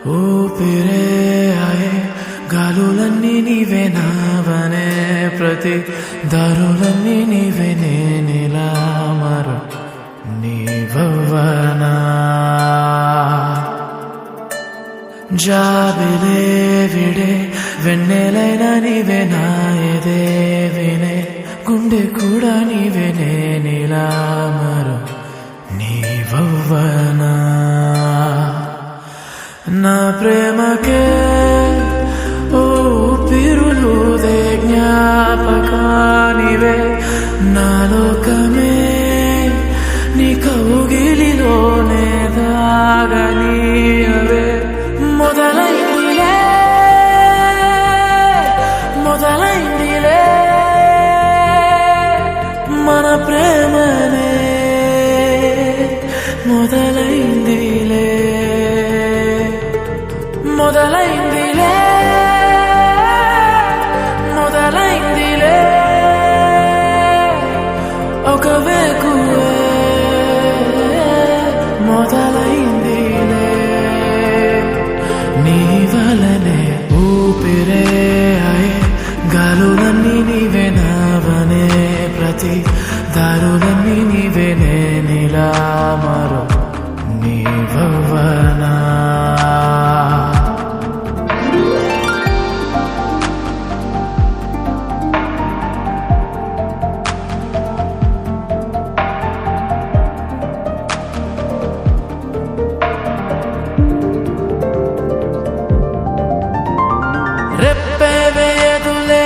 ఊపిరే ఆయే గాలులన్నీ నీవే నావనే ప్రతి దారులన్నీ నీవే నేనిలా మరో నీవవ్వనా జాబిలే విడే వెన్నెలైన నీవే నా ఎదే వినే గుండె కూడా నీవే నేనిలా మరో నీవవ్వనా నా ప్రేమకే ఓ పిరులుదే జ్ఞాపకానివే నా లోకమే నీ కౌగిలిలోనే దాగనీయవే మొదలైందిలే మొదలైందిలే మన ప్రేమనే మొదలైందిలే మొదలైందిలే మొదలైందిలే ఒక వేకువే మొదలైందిలే నీ వలనే ఊపిరే అయే గాలులన్నీ నీవే నావనే ప్రతి దారులన్నీ నీవే నేనిలా మరో నీవవ్వనా రెప్పే వేయదులే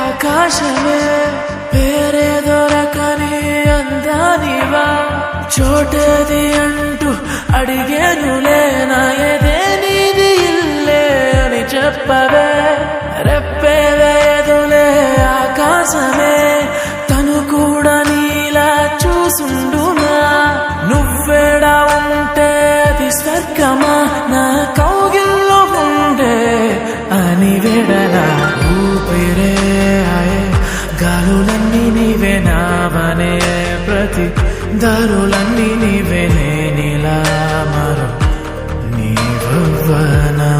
ఆకాశమే పేరే దొరకని అందానివా చోటేది అంటూ అడిగేనులే నా ఎదే నీది ఇల్లే అని చెప్పవే రెప్పే వేయదులే ఆకాశమే తను కూడా నీలా చూసుండునా నువ్వేడా ఉంటే అది స్వర్గమా నా కౌగిల్లో ఉండే అని వెడలా ఊపిరే ఆయే గాలులన్నీ నీవే నావనే ప్రతి దారులన్నీ నీవే నేనిలా మరో నీవవ్వనా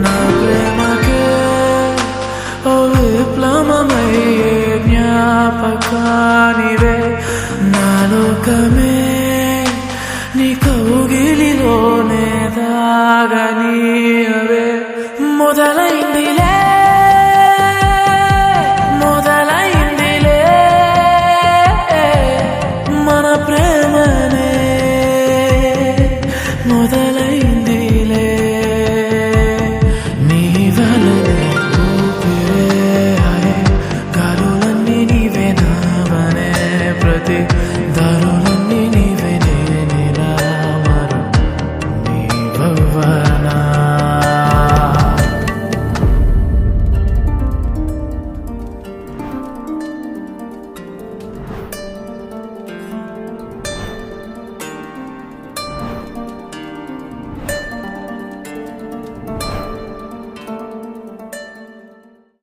నా ప్రేమకే ఓ విప్లవమయ్యే జ్ఞాపకానివే నా లోకమే నీ కౌగిలిలోనే దాగనీయవే మొదలైందిలే